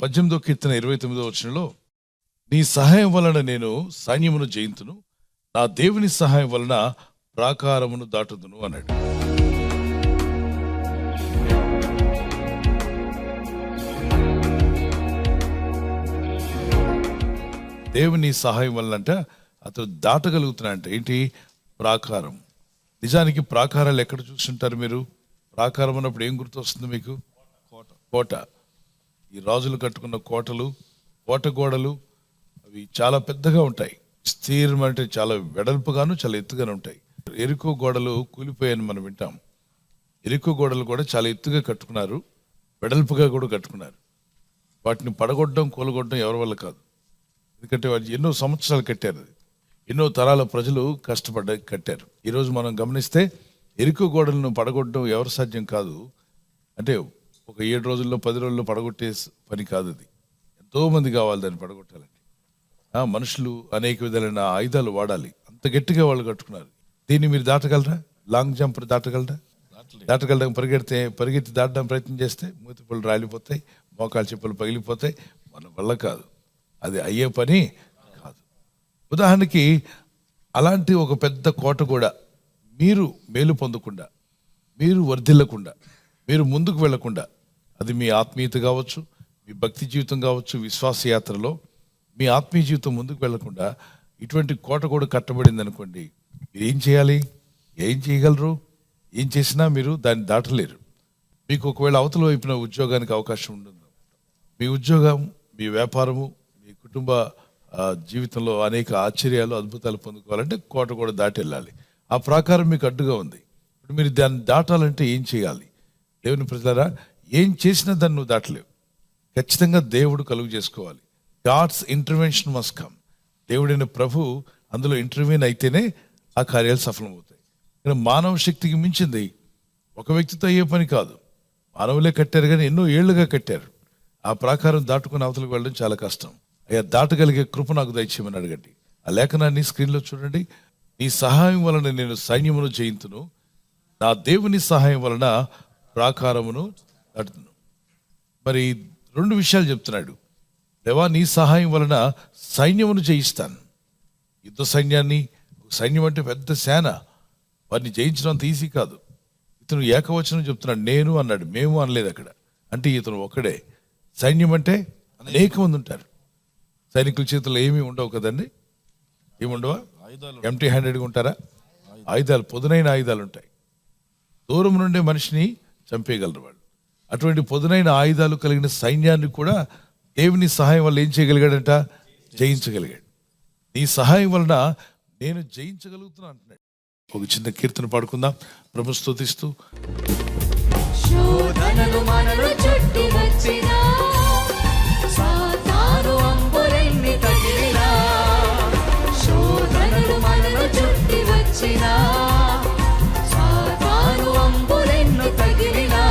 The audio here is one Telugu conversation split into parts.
18వ కీర్తన 29వ వచనంలో నీ సహాయం వలన నేను సైన్యమును జయింతును, నా దేవుని సహాయం వలన ప్రాకారమును దాటుదును అన్నాడు. దేవుని సహాయం వలన అంటే అతను దాటగలుగుతున్నాడంట. ఏంటి? ప్రాకారం. నిజానికి ప్రాకారాలు ఎక్కడ చూస్తుంటారు మీరు? ప్రాకారం అన్నప్పుడు ఏం గుర్తొస్తుంది మీకు? కోట. ఈ రాజులు కట్టుకున్న కోటలు, కోట గోడలు అవి చాలా పెద్దగా ఉంటాయి. స్థిరం అంటే చాలా వెడల్పుగాను చాలా ఎత్తుగాను ఉంటాయి. ఎరికో గోడలు కూలిపోయాయని మనం వింటాం. ఎరికో గోడలు కూడా చాలా ఎత్తుగా కట్టుకున్నారు, వెడల్పుగా కూడా కట్టుకున్నారు. వాటిని పడగొట్టడం, కూలగొట్టడం ఎవరి వల్ల కాదు. ఎందుకంటే వాళ్ళు ఎన్నో సంవత్సరాలు కట్టారు, ఎన్నో తరాల ప్రజలు కష్టపడ్డ కట్టారు. ఈరోజు మనం గమనిస్తే ఎరికో గోడలను పడగొట్టడం ఎవరు సాధ్యం కాదు. అంటే ఒక 7 రోజుల్లో 10 రోజుల్లో పడగొట్టే పని కాదు అది. ఎంతోమంది కావాలి దాన్ని పడగొట్టాలంటే. మనుషులు అనేక విధాలైన ఆయుధాలు వాడాలి. అంత గట్టిగా వాళ్ళు కట్టుకున్నారు. దీన్ని మీరు దాటగలరా? Long jump దాటగలరా? దాటగలరా? పరిగెత్తి దాటడానికి ప్రయత్నం చేస్తే మూతిపళ్ళు రాలిపోతాయి, మోకాలు చెప్పులు పగిలిపోతాయి. మన వల్ల కాదు, అది అయ్యే పని కాదు. ఉదాహరణకి అలాంటి ఒక పెద్ద కోట కూడా మీరు మేలు పొందకుండా, మీరు వర్ధిల్లకుండా, మీరు ముందుకు వెళ్లకుండా, అది మీ ఆత్మీయత కావచ్చు, మీ భక్తి జీవితం కావచ్చు, విశ్వాస యాత్రలో మీ ఆత్మీయ జీవితం ముందుకు వెళ్లకుండా ఇటువంటి కోట కూడా కట్టబడింది అనుకోండి, మీరు ఏం చేయాలి? ఏం చేయగలరు? ఏం చేసినా మీరు దాన్ని దాటలేరు. మీకు ఒకవేళ అవతల వైపున ఉద్యోగానికి అవకాశం ఉండదు. మీ ఉద్యోగం, మీ వ్యాపారము, మీ కుటుంబ జీవితంలో అనేక ఆశ్చర్యాలు, అద్భుతాలు పొందుకోవాలంటే కోట కూడా దాటి వెళ్ళాలి. ఆ ప్రాకారం మీకు అడ్డుగా ఉంది. ఇప్పుడు మీరు దాన్ని దాటాలంటే ఏం చేయాలి? దేవుని ప్రజలారా, ఏం చేసినా దాన్ని నువ్వు దాటలేవు. ఖచ్చితంగా దేవుడు కలుగు చేసుకోవాలి. God's intervention must come. దేవుడైన ప్రభు అందులో ఇంటర్వ్యూన్ అయితేనే ఆ కార్యాలు సఫలమవుతాయి. కానీ మానవ శక్తికి మించింది ఒక వ్యక్తితో అయ్యే పని కాదు. మానవులే కట్టారు, కానీ ఎన్నో ఏళ్లుగా కట్టారు. ఆ ప్రాకారం దాటుకుని అవతలకు వెళ్ళడం చాలా కష్టం. అయ్యా, దాటగలిగే కృప నాకు దయచేయమని అడగండి. ఆ లేఖనాన్ని స్క్రీన్లో చూడండి. నీ సహాయం వలన నేను సైన్యమును జయింతును, నా దేవుని సహాయం వలన ప్రాకారమును దాటుతును. మరి 2 విషయాలు చెప్తున్నాడు. దేవా, నీ సహాయం వలన సైన్యమును జయిస్తాను. యుద్ధ సైన్యాన్ని, సైన్యం అంటే పెద్ద సేన, వారిని జయించడం అంత ఈజీ కాదు. ఇతను ఏకవచనం చెప్తున్నాడు. నేను అన్నాడు, మేము అనలేదు అక్కడ. అంటే ఇతను ఒక్కడే. సైన్యం అంటే అనేక మంది ఉంటారు. సైనికుల చేతుల్లో ఏమీ ఉండవు కదండి. ఏముండవా? ఎంటీ హ్యాండెడ్గా ఉంటారా? ఆయుధాలు, పొదునైన ఆయుధాలు ఉంటాయి. దూరం నుండే మనిషిని చంపేయగలరు వాళ్ళు. అటువంటి పొదునైన ఆయుధాలు కలిగిన సైన్యాన్ని కూడా దేవుని సహాయం వల్ల ఏం చేయగలిగాడంట? జయించగలిగాడు. నీ సహాయం వలన నేను జయించగలుగుతున్నా అంటున్నాడు. ఒక చిన్న కీర్తన పాడుకుందాం, ప్రభు స్తుతిస్తూ. శోధనలు మనలో చుట్టుముట్టినా, సాతాను అంబులెన్ని తగిలినా, శోధనలు మనలో చుట్టి వచ్చినా, సాతాను అంబులెన్ను తగిలినా,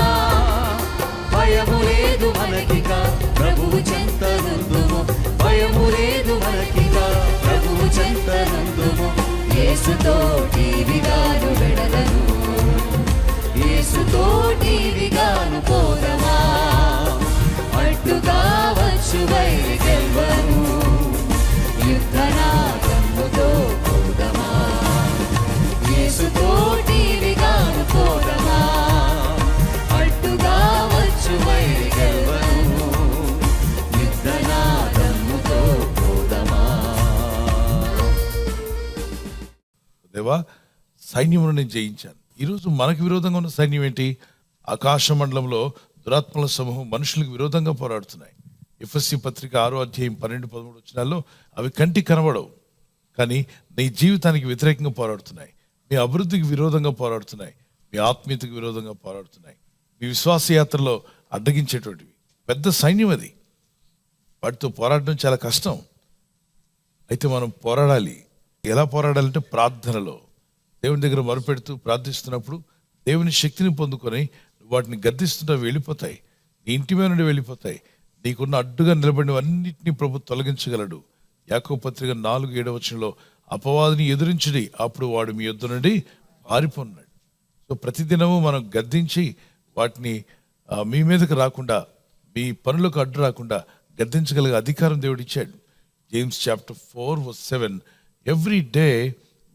భయము లేదు మనకిక ప్రభువు చెంతనందుము, భయము లేదు మనకిక ప్రభువు చెంతనందుము. యేసుతోటి విగాను వెడలను, యేసుతోటి విగాను పోదమా, అడ్డుగా వచ్చు వైరి గెల్వను, యుద్ధనాదముతో పోదమా, యేసుతోటి విగాను పోదమా, అడ్డుగా వచ్చు వైరి గెల్వను, యుద్ధనాదముతో పోదమా. దేవా, సైన్యమును నేను జయించాను. ఈరోజు మనకు విరోధంగా ఉన్న సైన్యం ఏంటి? ఆకాశ మండలంలో దురాత్మల సమూహం మనుషులకు విరోధంగా పోరాడుతున్నాయి. ఎఫెసీ పత్రిక 6వ అధ్యాయం 12-13 వచనాల్లో అవి కంటికి కనబడవు, కానీ నీ జీవితానికి వ్యతిరేకంగా పోరాడుతున్నాయి. మీ అభివృద్ధికి విరోధంగా పోరాడుతున్నాయి, మీ ఆత్మీయతకు విరోధంగా పోరాడుతున్నాయి, మీ విశ్వాస యాత్రలో అడ్డగించేటువంటివి పెద్ద సైన్యం. అది వాటితో పోరాడడం చాలా కష్టం. అయితే మనం పోరాడాలి. ఎలా పోరాడాలంటే ప్రార్థనలో, దేవుని దగ్గర మొరపెడుతూ ప్రార్థిస్తున్నప్పుడు దేవుని శక్తిని పొందుకొని వాటిని గద్దిస్తుంటే వెళ్ళిపోతాయి. నీ ఇంటి మీద నుండి వెళ్ళిపోతాయి. నీకున్న అడ్డుగా నిలబడినవన్నింటినీ ప్రభు తొలగించగలడు. యాకోబు పత్రిక 4:7 వచనంలో అపవాదిని ఎదురించుడి, అప్పుడు వాడు మీ యొద్ద నుండి పారిపోన్నాడు. సో ప్రతిదినము మనం గద్దించి వాటిని మీ మీదకి రాకుండా, మీ పనులకు అడ్డు రాకుండా గద్దించగలిగే అధికారం దేవుడు ఇచ్చాడు. జేమ్స్ చాప్టర్ 4:7 ఎవ్రీ డే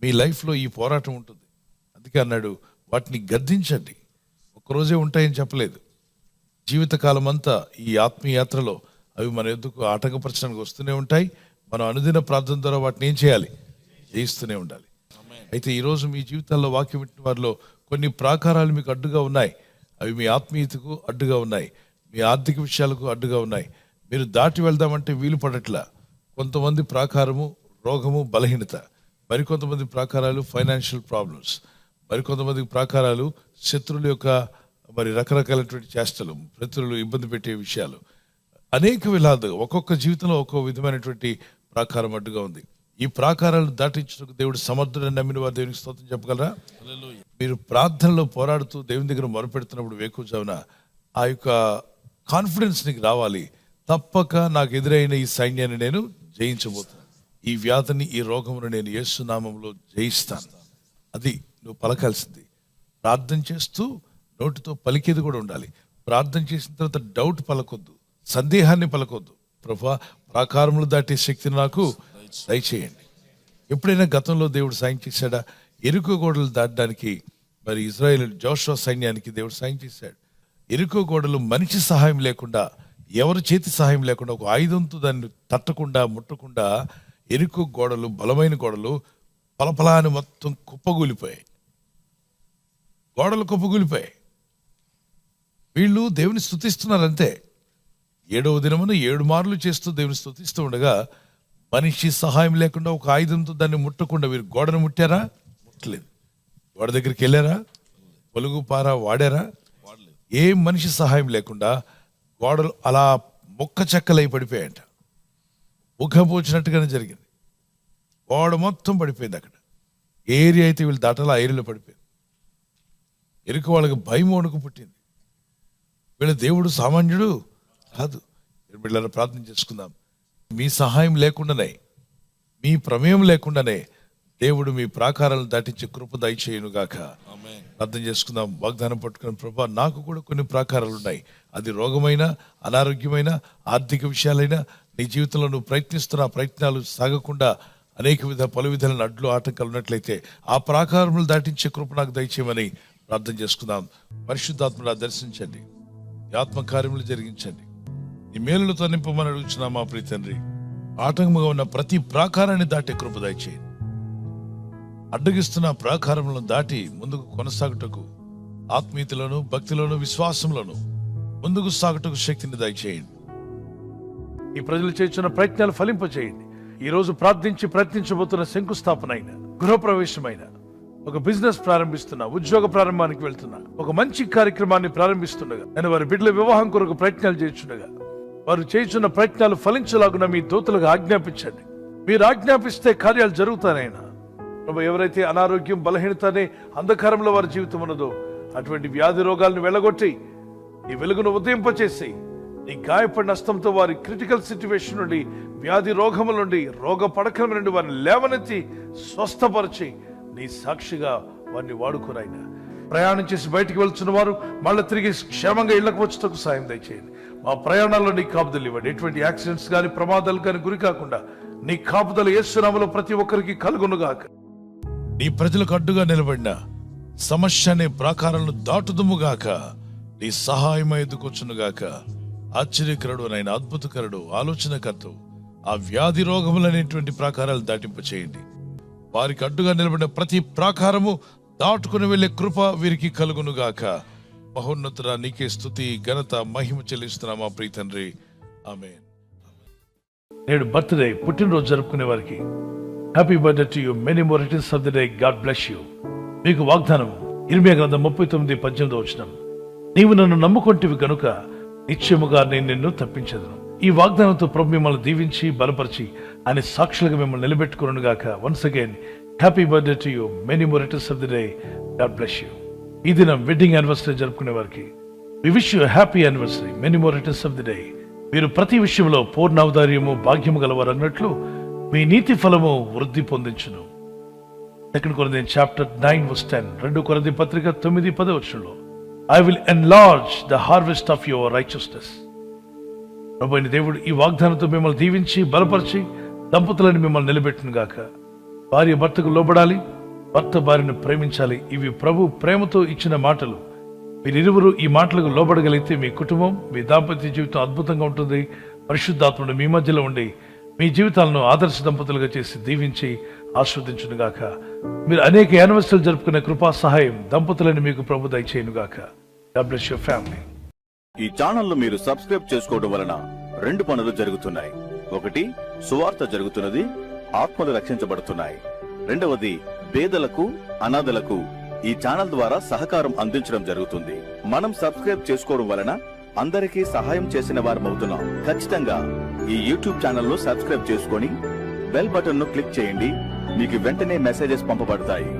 మీ లైఫ్లో ఈ పోరాటం ఉంటుంది. అందుకే అన్నాడు వాటిని గద్దించండి. ఒక్కరోజే ఉంటాయని చెప్పలేదు. జీవితకాలం అంతా ఈ ఆత్మీయ యాత్రలో అవి మన ఎద్దుకు ఆటంకపరచడానికి వస్తూనే ఉంటాయి. మనం అనుదిన ప్రార్థన ద్వారా వాటిని ఏం చేయాలి? జయిస్తూనే ఉండాలి. అయితే ఈరోజు మీ జీవితాల్లో వాక్యం వింటున్న వారిలో కొన్ని ప్రాకారాలు మీకు అడ్డుగా ఉన్నాయి. అవి మీ ఆత్మీయతకు అడ్డుగా ఉన్నాయి, మీ ఆర్థిక విషయాలకు అడ్డుగా ఉన్నాయి. మీరు దాటి వెళ్దామంటే వీలు పడట్లా. కొంతమంది ప్రాకారము రోగము, బలహీనత, మరికొంతమంది ప్రాకారాలు ఫైనాన్షియల్ ప్రాబ్లమ్స్, మరికొంతమంది ప్రాకారాలు శత్రువుల యొక్క రకరకాలైనటువంటి చేష్టలు, శత్రువులు ఇబ్బంది పెట్టే విషయాలు, అనేక విధాలుగా ఒక్కొక్క జీవితంలో ఒక్కొక్క విధమైనటువంటి ప్రాకారం అడ్డుగా ఉంది. ఈ ప్రాకారాలను దాటించడానికి దేవుడు సమర్థుడని నమ్మిన వారు దేవునికి స్తోత్రం చెప్పగలరా? మీరు ప్రార్థనలో పోరాడుతూ దేవుని దగ్గర మొరపెడుతున్నప్పుడు వేకువజామున ఆ యొక్క కాన్ఫిడెన్స్ నీకు రావాలి. తప్పక నాకు ఎదురైన ఈ సైన్యాన్ని నేను జయించబోతున్నాను, ఈ వ్యాధిని, ఈ రోగమును నేను యేసు నామములో జయిస్తాను. అది నువ్వు పలకాల్సింది. ప్రార్థన చేస్తూ నోటితో పలికేది కూడా ఉండాలి. ప్రార్థన చేసిన తర్వాత డౌట్ పలకొద్దు, సందేహాన్ని పలకొద్దు. ప్రభువా, ప్రాకారములు దాటే శక్తిని నాకు దయచేయండి. ఎప్పుడైనా గతంలో దేవుడు సాయం చేశాడా? ఎరుకో గోడలు దాటడానికి ఇజ్రాయేల్ జోషువ సైన్యానికి దేవుడు సాయం చేశాడు. ఎరుకో గోడలు మనిషి సహాయం లేకుండా, ఎవరి చేతి సహాయం లేకుండా, ఒక ఆయుధంతో దాన్ని తట్టకుండా ముట్టకుండా ఎరుకో గోడలు, బలమైన గోడలు పలపలాని మొత్తం కుప్పగూలిపోయాయి. గోడలు కుప్పగూలిపోయాయి. వీళ్ళు దేవుని స్తుతిస్తున్నారంతే. 7వ దినమున 7 మార్లు చేస్తూ దేవుని స్తుతిస్తూ ఉండగా మనిషి సహాయం లేకుండా, ఒక ఆయుధంతో దాన్ని ముట్టకుండా వీరు గోడను ముట్టారా? ముట్టలేదు. గోడ దగ్గరికి వెళ్ళారా? పొలుగు పార వాడారా? ఏ మనిషి సహాయం లేకుండా గోడలు అలా మొక్క చెక్కలై పడిపోయాయంట. ఉగ్గపోచినట్టుగానే జరిగింది. గోడ మొత్తం పడిపోయింది. అక్కడ ఏ ఏరియా అయితే వీళ్ళు దాటాలో ఆ ఏరియాలో పడిపోయింది. ఎరుక వాళ్ళకి భయం వణుకు పుట్టింది. వీళ్ళ దేవుడు సామాన్యుడు కాదు. వీళ్ళని ప్రార్థన చేసుకుందాం. మీ సహాయం లేకుండానే, మీ ప్రమేయం లేకుండానే దేవుడు మీ ప్రాకారాలను దాటించే కృప దయచేయును గాక. ప్రార్థన చేసుకుందాం. వాగ్దానం పట్టుకుని, ప్రభా, నాకు కూడా కొన్ని ప్రాకారాలు ఉన్నాయి. అది రోగమైన, అనారోగ్యమైన, ఆర్థిక విషయాలైనా నీ జీవితంలో నువ్వు ప్రయత్నిస్తున్న ప్రయత్నాలు సాగకుండా అనేక పలు విధాలైన అడ్లు ఆటంకాలు ఉన్నట్లయితే ఆ ప్రాకారములు దాటించే కృప నాకు దయచేయమని ప్రార్థన చేసుకుందాం. పరిశుద్ధాత్మను దర్శించండి, ఆత్మకార్యములు జరిగించండి, నీ మేలులతో నింపమని అడుగుచున్నా మా ప్రియ తండ్రి. ఆటంకముగా ఉన్న ప్రతి ప్రాకారాన్ని దాటే కృప దయచేయండి. అడ్డగిస్తున్న ప్రాకారములను దాటి ముందుకు కొనసాగుటకు, ఆత్మీయతలోను, భక్తిలోను, విశ్వాసంలోను ముందుకు సాగుటకు శక్తిని దయచేయండి. ఈ ప్రజలు చేస్తున్న ప్రయత్నాలు ఫలింపచేయండి. ఈ రోజు ప్రార్థించి ప్రయత్నించబోతున్న శంకుస్థాపన అయిన, గృహప్రవేశమైన, ఒక బిజినెస్ ప్రారంభిస్తున్నా, ఉద్యోగ ప్రారంభానికి వెళ్తున్నా, ఒక మంచి కార్యక్రమాన్ని ప్రారంభిస్తుండగా, నేను వారి బిడ్డల వివాహం కొరకు ప్రయత్నాలు చేస్తుండగా, వారు చేస్తున్న ప్రయత్నాలు ఫలించలాగున మీ దూతలకు ఆజ్ఞాపించండి. మీరు ఆజ్ఞాపిస్తే కార్యాలు జరుగుతానైనా. ప్రభు, ఎవరైతే అనారోగ్యం, బలహీనత అనే అంధకారంలో వారి జీవితం ఉన్నదో అటువంటి వ్యాధి రోగాలను వెళ్ళగొట్టి నీ వెలుగును ఉదయింపచేసి, నీ గాయపడిన హస్తంతో వారి క్రిటికల్ సిచ్యువేషన్ నుండి, వ్యాధి రోగముల నుండి, రోగ పడకల నుండి వారిని లేవనెత్తి స్వస్థపరిచి నీ సాక్షిగా వారిని వాడుకోరాయినా. ప్రయాణం చేసి బయటికి వెళ్తున్న వారు మళ్ళీ తిరిగి క్షేమంగా ఇళ్లకు వచ్చేందుకు సాయం దయచేయండి. మా ప్రయాణాల్లో నీ కాపుదలు ఇవ్వండి. ఎటువంటి యాక్సిడెంట్స్ కానీ, ప్రమాదాలు కానీ గురి కాకుండా నీ కాపుదలు యేసు నామములో ప్రతి ఒక్కరికి కలుగునుగాక. నీ ప్రజలకు అడ్డుగా నిలబడిన సమస్య అనే ప్రాకారాలను దాటుదుముగాక. నీ సహాయం ఎదుకొచ్చునుగాక. ఆశ్చర్యకరుడు, నాయన అద్భుతకరుడు, ఆలోచనకర్త, ఆ వ్యాధి రోగములనేటువంటి ప్రాకారాలు దాటింప చేయండి. వారికి అడ్డుగా నిలబడిన ప్రతి ప్రాకారము దాటుకుని వెళ్లే కృప వీరికి కలుగునుగాక. మహోన్నతుడా, నీకే స్తుతి, ఘనత, మహిమ చెల్లిస్తున్నా మా ప్రియ తండ్రి. ఆమేన్. నేడు బర్త్డే, పుట్టినరోజు జరుపుకునే వారికి happy birthday to you, many more returns of the day, God bless you. మీకు వాగ్దానం ఇర్మియా గ్రంథం 39:18 నీవు నన్ను నమ్ముకొంటివి గనుక నిశ్చయముగా నేను నిన్ను తప్పించదును. ఈ వాగ్దానంతో ప్రభు మిమ్మల్ని దీవించి బలపరిచి ఆయన సాక్షులుగా మిమ్మల్ని నిలబెట్టుకును గాక. Once again happy birthday to you, many more returns of the day, God bless you. ఈ దినం వెడ్డింగ్ యానివర్సరీ జరుపుకునే వారికి we wish you happy anniversary, many more returns of the day. మీరు ప్రతి విషయంలో పూర్ణ ఔదార్యము, భాగ్యము గలవారు అన్నట్లు మీ నీతి ఫలము వృద్ధి పొందించును. 2 కొరింథీయులు చాప్టర్ 9:10, 2 కొరింథీ పత్రిక 9:10 I will enlarge the harvest of your righteousness. ప్రభువైన దేవుడు ఈ వాగ్దానంతో మిమ్మల్ని దీవించి బలపరిచి దంపతులను మిమ్మల్ని నిలబెట్టును గాక. భార్య భర్తకు లోబడాలి, భర్త భార్యను ప్రేమించాలి. ఇవి ప్రభు ప్రేమతో ఇచ్చిన మాటలు. మీరిరువురు ఈ మాటలకు లోబడగలిగితే మీ కుటుంబం, మీ దాంపత్య జీవితం అద్భుతంగా ఉంటుంది. పరిశుద్ధాత్ముడు మీ మధ్యలో ఉండి మీ జీవితాలను ఆదర్శ దంపతులుగా చేసి దీవించి ఆస్వాదించునుగాక. మీరు అనేక యానివర్సరీలు జరుపుకునే కృపా సహాయం దంపతులను మీకు ప్రభు దయచేయునుగాక. God bless your family. ఈ ఛానల్ ను మీరు సబ్స్క్రైబ్ చేసుకోవడం వలన 2 పనులు జరుగుతున్నాయి. ఒకటి, సువార్త జరుగుతున్నది, ఆత్మలు రక్షించబడుతున్నాయి. రెండవది, పేదలకు, అనాథలకు ఈ ఛానల్ ద్వారా సహకారం అందించడం జరుగుతుంది. మనం సబ్స్క్రైబ్ చేసుకోవడం వలన అందరికీ సహాయం చేసిన వారమవుతున్నాం. ఖచ్చితంగా ఈ యూట్యూబ్ ఛానల్ ను సబ్స్క్రైబ్ చేసుకొని బెల్ బటన్ ను క్లిక్ చేయండి. మీకు వెంటనే మెసేజెస్ పంపబడతాయి.